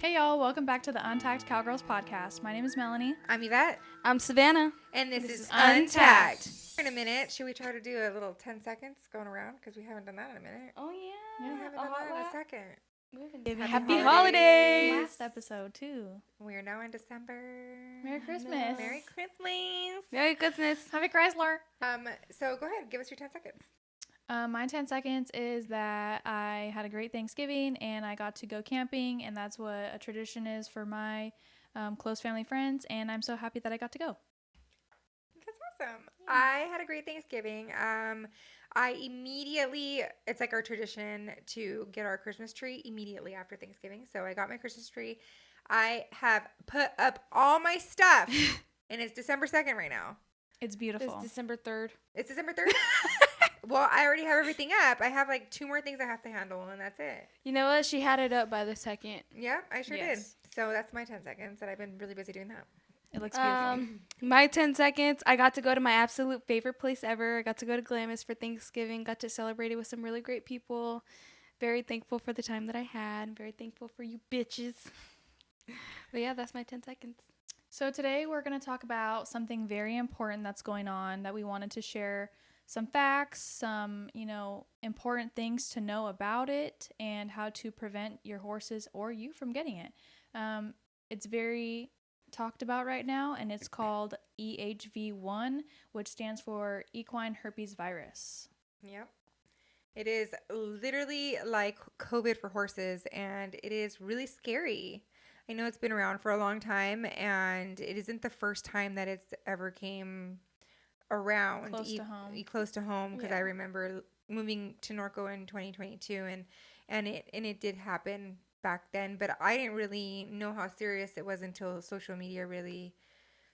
Hey y'all, welcome back to the Untagged Cowgirls podcast. My name is Melanie. I'm Yvette. I'm Savannah. And this is Untagged. In a minute, should we try to do a little 10 seconds going around? Because we haven't done that in a minute. Oh, yeah. We haven't done that in a second. Happy holidays. holidays. Last episode too. We are now in December. Merry Christmas. Merry Christmas. Merry Christmas. Happy Chrysler. So go ahead, give us your 10 seconds. My 10 seconds is that I had a great Thanksgiving and I got to go camping, and that's what a tradition is for my close family friends, and I'm so happy that I got to go. That's awesome. Yeah. I had a great Thanksgiving. It's like our tradition to get our Christmas tree immediately after Thanksgiving. So I got my Christmas tree. I have put up all my stuff, and it's December 2nd right now. It's beautiful. It's December 3rd. It's December 3rd? Well, I already have everything up. I have like 2 more things I have to handle, and that's it. You know what? She had it up by the 2nd. Yeah, I sure Yes. did. So that's my 10 seconds, and I've been really busy doing that. It looks beautiful. My 10 seconds, I got to go to my absolute favorite place ever. I got to go to Glamis for Thanksgiving. Got to celebrate it with some really great people. Very thankful for the time that I had. Very thankful for you bitches. But yeah, that's my 10 seconds. So today we're going to talk about something very important that's going on that we wanted to share some facts, some, important things to know about it, and how to prevent your horses or you from getting it. It's very talked about right now, and it's called EHV-1, which stands for equine herpes virus. Yep. It is literally like COVID for horses, and it is really scary. I know it's been around for a long time, and it isn't the first time that it's ever came around close to home because I remember moving to Norco in 2022 and it did happen back then, but I didn't really know how serious it was until social media really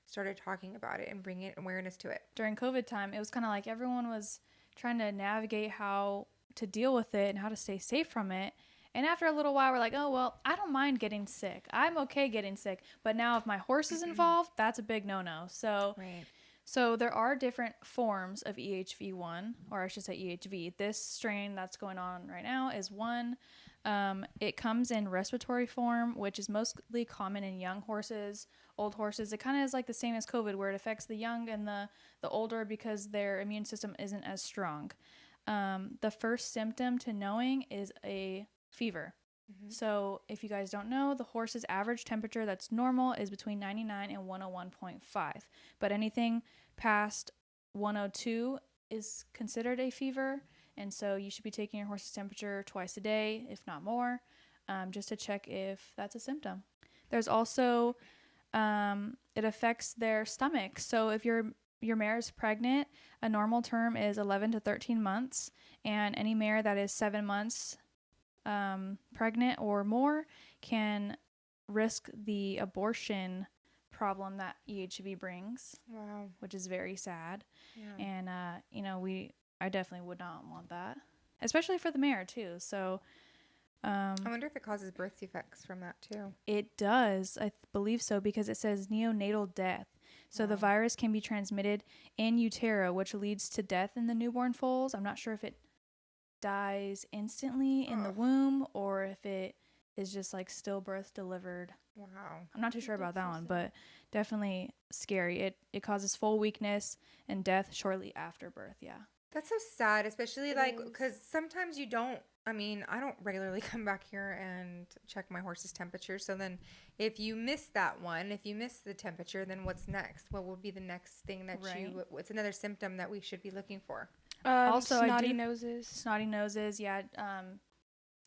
started talking about it and bringing awareness to it. During COVID time, it was kind of like everyone was trying to navigate how to deal with it and how to stay safe from it. And after a little while, we're like, oh, well, I don't mind getting sick. I'm okay getting sick. But now if my horse is involved, that's a big no-no. So there are different forms of EHV-1, or I should say EHV. This strain that's going on right now is one. It comes in respiratory form, which is mostly common in young horses, old horses. It kind of is like the same as COVID, where it affects the young and the older because their immune system isn't as strong. The first symptom to knowing is a fever. Mm-hmm. So if you guys don't know, the horse's average temperature that's normal is between 99 and 101.5. But anything past 102 is considered a fever. And so you should be taking your horse's temperature twice a day, if not more, just to check if that's a symptom. There's also, it affects their stomach. So if your mare is pregnant, a normal term is 11 to 13 months. And any mare that is 7 months pregnant or more can risk the abortion problem that EHV brings. Wow. Which is very sad. Yeah. And I definitely would not want that, especially for the mare too. So I wonder if it causes birth defects from that too. It does, I believe so, because it says neonatal death. So the virus can be transmitted in utero, which leads to death in the newborn foals. I'm not sure if it dies instantly in the womb or if it is just like stillbirth delivered. Wow. I'm not too sure about that one, but definitely scary. It causes full weakness and death shortly after birth. Yeah. That's so sad, especially because sometimes I don't regularly come back here and check my horse's temperature. So then if you miss that one, if you miss the temperature, then what's next? What will be the next thing that what's another symptom that we should be looking for? Also, snotty noses. Snotty noses, yeah.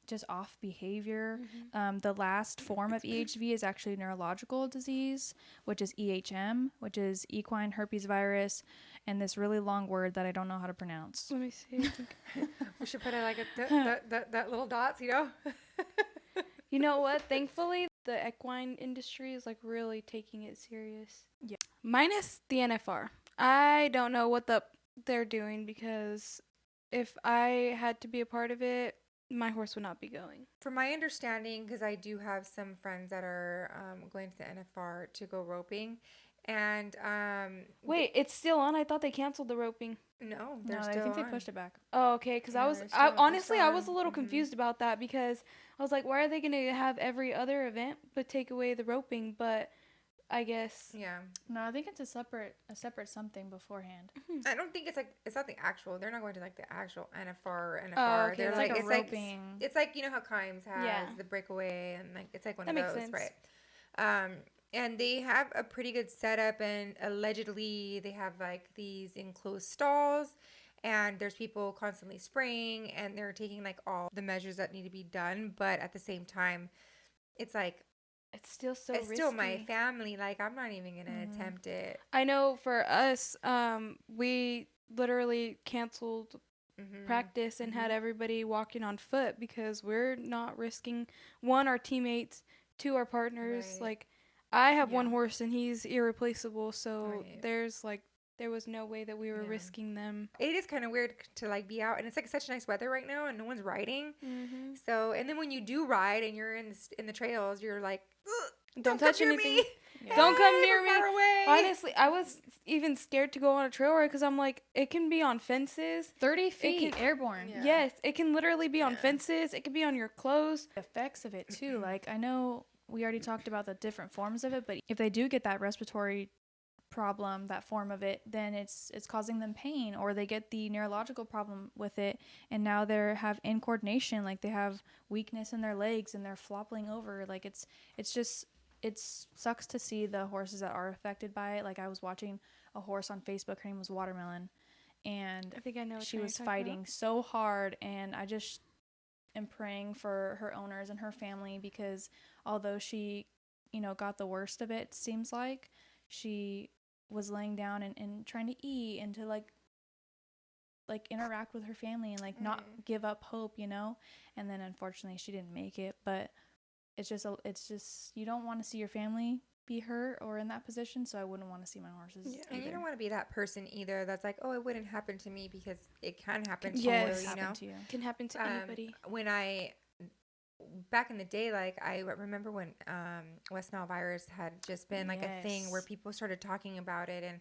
Just off behavior. Mm-hmm. The last form of EHV is actually neurological disease, which is EHM, which is equine herpes virus, and this really long word that I don't know how to pronounce. Let me see. We should put it like that little dots, You know what? Thankfully, the equine industry is like really taking it serious. Yeah. Minus the NFR. I don't know what they're doing, because if I had to be a part of it, my horse would not be going. From my understanding, because I do have some friends that are going to the NFR to go roping, And Wait, it's still on? I thought they canceled the roping. no, No, they're I still think they on. pushed it back. Oh, okay. Because Yeah, honestly, I was a on. little confused about that because I was like, why are they going to have every other event but take away the roping? But I guess. Yeah. No, I think it's a separate something beforehand. I don't think it's not the actual. They're not going to like the actual NFR or NFR. Oh, okay, They're it's like like a it's roping. like it's like you know how Kimes has Yeah. the breakaway and like it's like one That of makes those, sense. right? And they have a pretty good setup, and allegedly they have like these enclosed stalls, and there's people constantly spraying, and they're taking like all the measures that need to be done, but at the same time, it's like It's still so it's risky. still my family. Like I'm not even gonna attempt it. I know for us, we literally canceled practice and had everybody walking on foot because we're not risking, one, our teammates, two, our partners. Right. Like, I have one Yeah. horse and he's irreplaceable, so Right. there was no way that we were Yeah. risking them. It is kind of weird to like be out, and it's like such nice weather right now, and no one's riding. Mm-hmm. So, and then when you do ride and you're in the trails, you're like, Don't come touch near anything. me. Yeah. Don't come Hey, near we're me. far away. Honestly, I was even scared to go on a trail ride because I'm like, it can be on fences. 30 feet can- airborne. Yeah. Yes, it can literally be on Yeah. fences. It could be on your clothes. The effects of it too. Like I know we already talked about the different forms of it, but if they do get that respiratory problem, that form of it, then it's causing them pain, or they get the neurological problem with it, and now they have incoordination, like they have weakness in their legs and they're flopping over. Like it's just it sucks to see the horses that are affected by it. Like I was watching a horse on Facebook, her name was Watermelon, and I think I know what she you're was talking fighting so hard, and I just am praying for her owners and her family, because although she got the worst of it, seems like she was laying down and trying to eat and to like interact with her family and like not give up hope, and then unfortunately she didn't make it. But it's just you don't want to see your family be hurt or in that position, so I wouldn't want to see my horses And you either. don't want to be that person either that's like, oh, it wouldn't happen to me, because it can happen to Yes. you, Happen to you. Can happen to anybody. When back in the day, like I remember when West Nile virus had just been like a thing where Yes. people started talking about it, and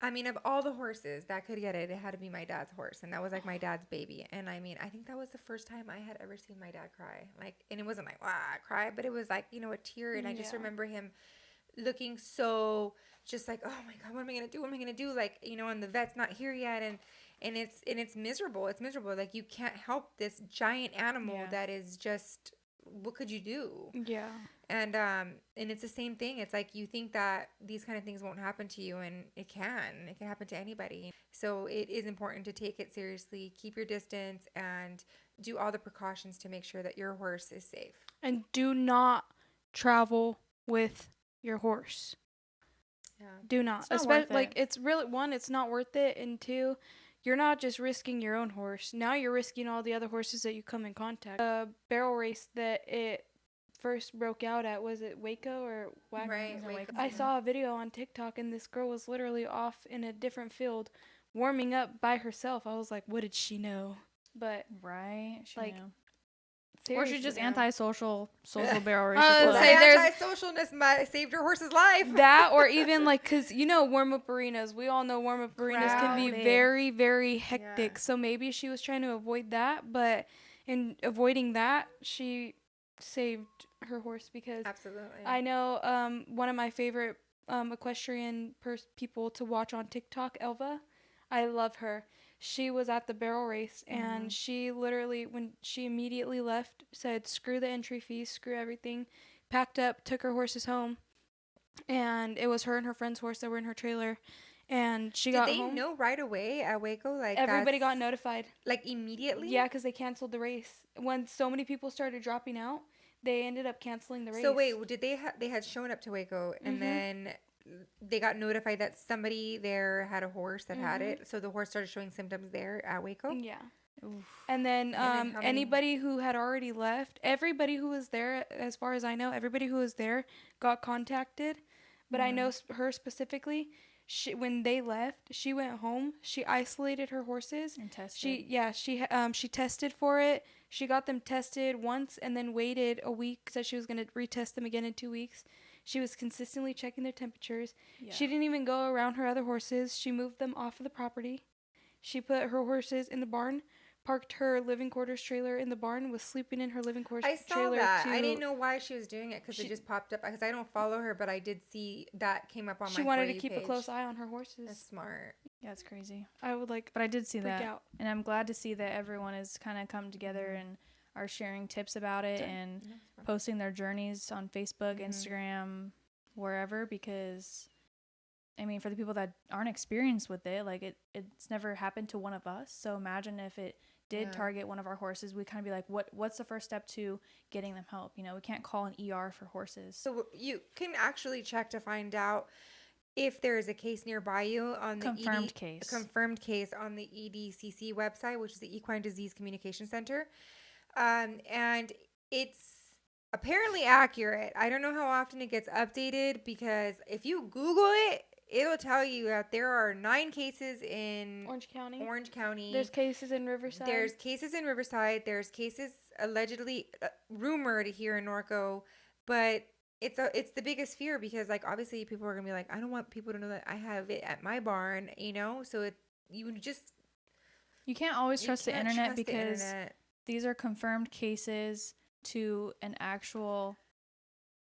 I mean, of all the horses that could get it, it had to be my dad's horse, and that was like my dad's baby. And I mean, I think that was the first time I had ever seen my dad cry. Like, and it wasn't like cry, but it was like a tear, and I just Yeah. remember him looking so just like, oh my god, what am I gonna do? What am I gonna do? Like, and the vet's not here yet, and it's miserable. It's miserable. Like, you can't help this giant animal Yeah. that is just, what could you do? Yeah. And it's the same thing. It's like you think that these kind of things won't happen to you, and it can happen to anybody. So it is important to take it seriously, keep your distance, and do all the precautions to make sure that your horse is safe. And do not travel with your horse. Yeah. Do not. It's not worth Especially like it. it's really, one, it's not worth it, and two, you're not just risking your own horse. Now you're risking all the other horses that you come in contact. The barrel race that it first broke out at, was it Waco or Waco? Right. Is it Waco. Waco? I saw a video on TikTok, and this girl was literally off in a different field warming up by herself. I was like, what did she know? But Right? She Like, knew. Or seriously, she's just yeah. antisocial barrel racer. I was club. say there's- anti-socialness saved your horse's life. that, or even like, because warm-up arenas, we all know warm-up arenas can be Crowded. very, very hectic. Yeah. So maybe she was trying to avoid that, but in avoiding that, she saved her horse. Because Absolutely. I know one of my favorite equestrian people to watch on TikTok, Elva. I love her. She was at the barrel race, and she literally, when she immediately left, said, screw the entry fees, screw everything, packed up, took her horses home, and it was her and her friend's horse that were in her trailer, and she got Did they home. know right away at Waco? Like, Everybody got that's- notified. Like, immediately? Yeah, because they canceled the race. When so many people started dropping out, they ended up canceling the race. So wait, did they had shown up to Waco, and then they got notified that somebody there had a horse that had it, so the horse started showing symptoms there at Waco? Yeah. Oof. And then how many- anybody who had already left, everybody who was there, as far as I know, everybody who was there got contacted. But I know her specifically, when they left, she went home. She isolated her horses. And tested. She tested for it. She got them tested once and then waited a week, said she was going to retest them again in 2 weeks. She was consistently checking their temperatures. Yeah. She didn't even go around her other horses. She moved them off of the property. She put her horses in the barn, parked her living quarters trailer in the barn, was sleeping in her living quarters I saw trailer. that. I didn't know why she was doing it because it just popped up. Because I don't follow her, but I did see that came up on my She wanted For to You keep page. a close eye on her horses. That's smart. Yeah, it's crazy. I would like But I did see freak that. out. And I'm glad to see that everyone has kind of come together and are sharing tips about it and posting their journeys on Facebook, Instagram, wherever, because I mean, for the people that aren't experienced with it, like it's never happened to one of us. So imagine if it did target one of our horses, we kind of be like, what's the first step to getting them help? You know, we can't call an ER for horses. So you can actually check to find out if there is a case nearby you on the confirmed case on the EDCC website, which is the Equine Disease Communication Center. And it's apparently accurate. I don't know how often it gets updated, because if you Google it, it'll tell you that there are 9 cases in Orange County. There's cases in Riverside. There's cases allegedly rumored here in Norco, but it's the biggest fear, because like obviously people are gonna be like, I don't want people to know that I have it at my barn, you know. So you can't always trust the internet, because these are confirmed cases to an actual,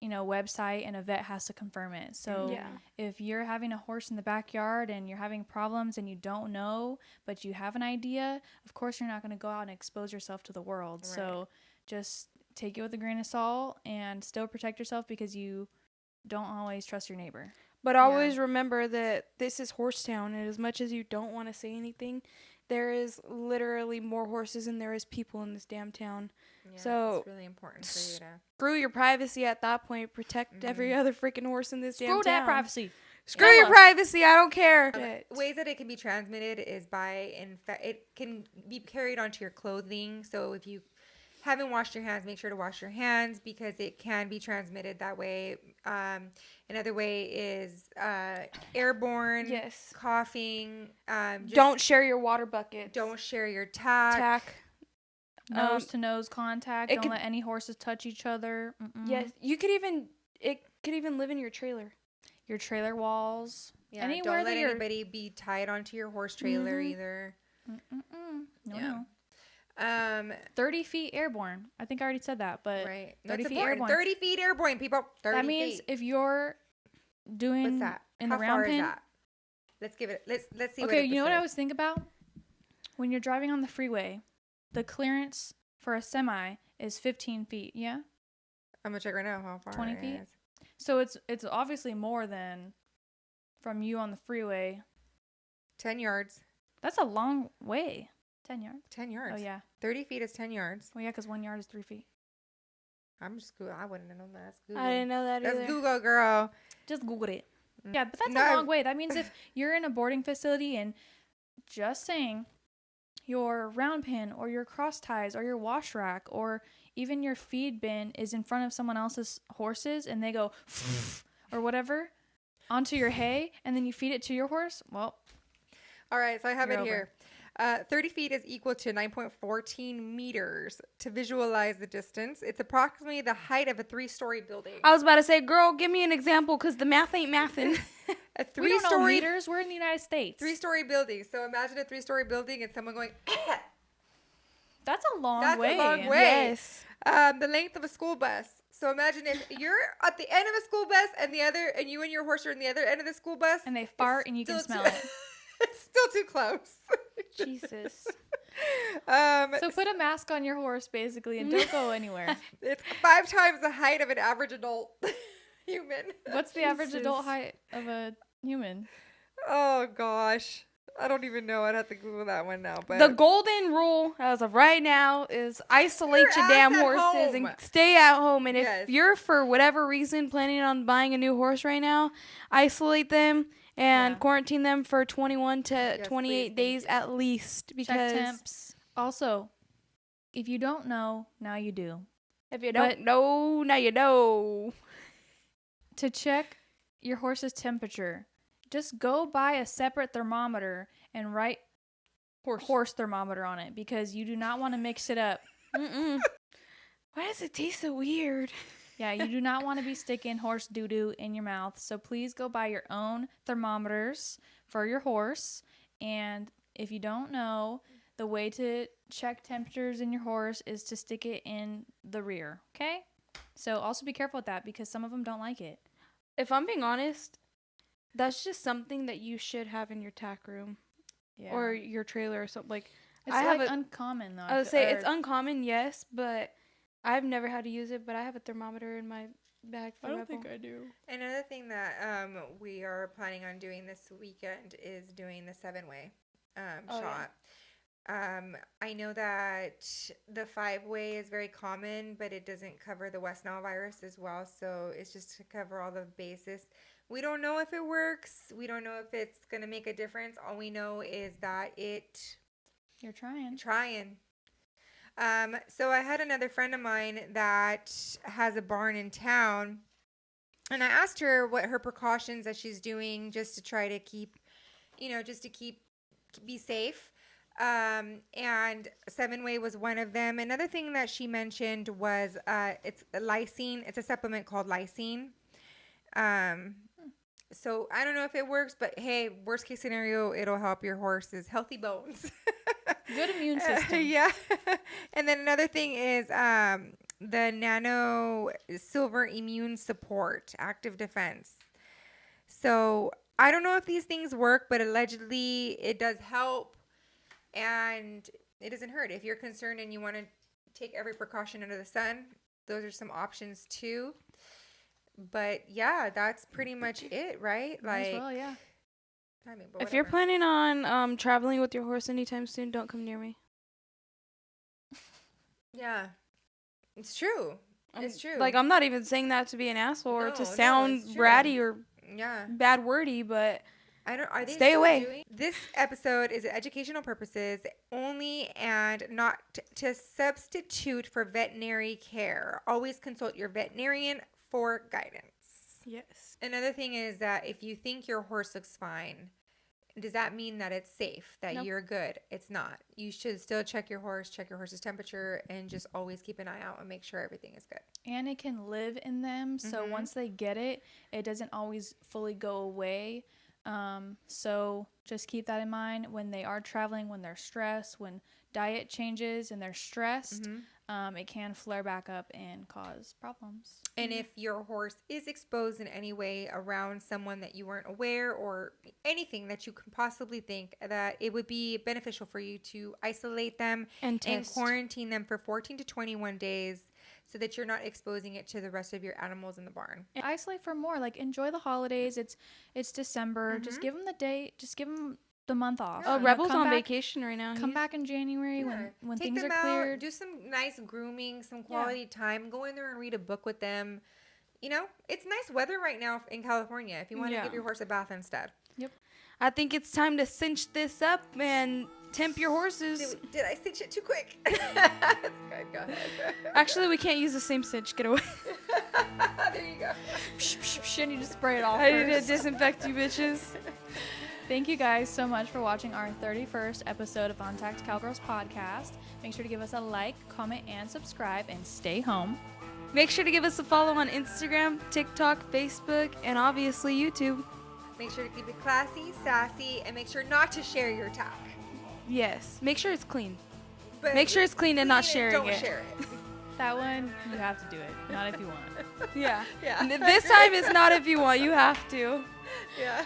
you know, website, and a vet has to confirm it. So if you're having a horse in the backyard and you're having problems and you don't know, but you have an idea, of course you're not going to go out and expose yourself to the world. Right. So just take it with a grain of salt and still protect yourself, because you don't always trust your neighbor. But always remember that this is Horsetown, and as much as you don't want to say anything, there is literally more horses than there is people in this damn town. Yeah, so it's really important for you to screw your privacy at that point. Protect every other freaking horse in this damn town. Screw that privacy. Screw your privacy. I don't care. Ways that it can be transmitted is by it can be carried onto your clothing. So if you haven't washed your hands, make sure to wash your hands, because it can be transmitted that way. Another way is airborne. Yes. Coughing. Don't share your water bucket. Don't share your tack. Nose to nose contact. Don't let any horses touch each other. Yes. It could even live in your trailer. Your trailer walls. Yeah. Anywhere don't let anybody be tied onto your horse trailer either. No. 30 feet airborne. I think I already said that, but right. 30 feet airborne. 30 feet airborne, people. 30 that means feet. If you're doing what's that? in How the round far pen. Is that? Let's give it. Let's see. Okay, you know what I was thinking about? When you're driving on the freeway, the clearance for a semi is 15 feet. Yeah. I'm gonna check right now. How far? 20 feet. So it's obviously more than from you on the freeway. 10 yards. That's a long way. 10 yards. 10 yards. Oh, yeah. 30 feet is 10 yards. Well, yeah, because 1 yard is 3 feet. I'm just Google. I wouldn't have known that. That's Google. I didn't know that either. That's Google, girl. Just Google it. Yeah, but that's a long way. That means if you're in a boarding facility and just saying your round pen or your cross ties or your wash rack or even your feed bin is in front of someone else's horses and they go or whatever onto your hay and then you feed it to your horse, well. All right, so I have it here. 30 feet is equal to 9.14 meters. To visualize the distance, it's approximately the height of a 3-story building. I was about to say, girl, give me an example, because the math ain't mathin'. A 3-story we don't know meters. We're in the United States. 3-story building. So imagine a 3-story building and someone going. That's a long way. That's a long way. Yes. The length of a school bus. So imagine if you're at the end of a school bus and you and your horse are in the other end of the school bus, and they fart and you can smell it. It's still too close. Jesus. So put a mask on your horse, basically, and don't go anywhere. It's 5 times the height of an average adult human. What's the average adult height of a human? Oh, gosh. I don't even know. I'd have to Google that one now. But the golden rule, as of right now, is isolate your damn horses and stay at home. And if you're, for whatever reason, planning on buying a new horse right now, isolate them. And quarantine them for 21 to 28 days at least. Because check temps. Also, if you don't know, now you do. If you don't know, now you know. To check your horse's temperature, just go buy a separate thermometer and write horse thermometer on it, because you do not want to mix it up. Why does it taste so weird? Yeah, you do not want to be sticking horse doo-doo in your mouth. So please go buy your own thermometers for your horse. And if you don't know, the way to check temperatures in your horse is to stick it in the rear. Okay? So also be careful with that because some of them don't like it. If I'm being honest, that's just something that you should have in your tack room or your trailer or something. Like, it's uncommon though. I would say it's uncommon, yes, but I've never had to use it. But I have a thermometer in my bag. For I don't Rebel. think I do. Another thing that we are planning on doing this weekend is doing the 7-way shot. Yeah. I know that the 5-way is very common, but it doesn't cover the West Nile virus as well. So it's just to cover all the bases. We don't know if it works. We don't know if it's going to make a difference. All we know is that You're trying. So I had another friend of mine that has a barn in town, and I asked her what her precautions that she's doing just to try to keep, be safe. And 7-way was one of them. Another thing that she mentioned was it's lysine. It's a supplement called lysine. So I don't know if it works, but hey, worst case scenario, it'll help your horse's healthy bones. Good immune system. Yeah. And then another thing is the nano silver immune support, active defense. So I don't know if these things work, but allegedly it does help. And it doesn't hurt. If you're concerned and you want to take every precaution under the sun, those are some options too. But yeah, that's pretty much it, right? Might as well, yeah. I mean, if you're planning on traveling with your horse anytime soon, don't come near me. Yeah, it's true. It's true. Like, I'm not even saying that to be an asshole or to sound bratty or bad wordy, but are they stay away. This episode is educational purposes only and not to substitute for veterinary care. Always consult your veterinarian for guidance. Yes. Another thing is that if you think your horse looks fine, does that mean that it's safe, that you're good? It's not. You should still check your horse's temperature, and just always keep an eye out and make sure everything is good. And it can live in them. So once they get it, it doesn't always fully go away. So just keep that in mind when they are traveling, when they're stressed, when diet changes and they're stressed, it can flare back up and cause problems. And if your horse is exposed in any way around someone that you weren't aware, or anything that you can possibly think, that it would be beneficial for you to isolate them and quarantine them for 14 to 21 days so that you're not exposing it to the rest of your animals in the barn. And isolate for more. Like, enjoy the holidays. It's December. Just give them the date. Just give them the month off. Oh, Rebel's on vacation right now. Come back in January when things are cleared. Do some nice grooming, some quality time. Go in there and read a book with them. You know, it's nice weather right now in California if you want to give your horse a bath instead. Yep. I think it's time to cinch this up and temp your horses. Did I cinch it too quick? That's good. Go ahead. Actually, we can't use the same cinch. Get away. There you go. And you just spray it off. I need to disinfect you bitches. Thank you guys so much for watching our 31st episode of Untact Cowgirls podcast. Make sure to give us a like, comment, and subscribe, and stay home. Make sure to give us a follow on Instagram, TikTok, Facebook, and obviously YouTube. Make sure to keep it classy, sassy, and make sure not to share your tack. Yes. Make sure it's clean. But make sure it's clean and not sharing don't it. Share it. That one, you have to do it. Not if you want. Yeah. Yeah. This time it's not if you want. You have to. Yeah.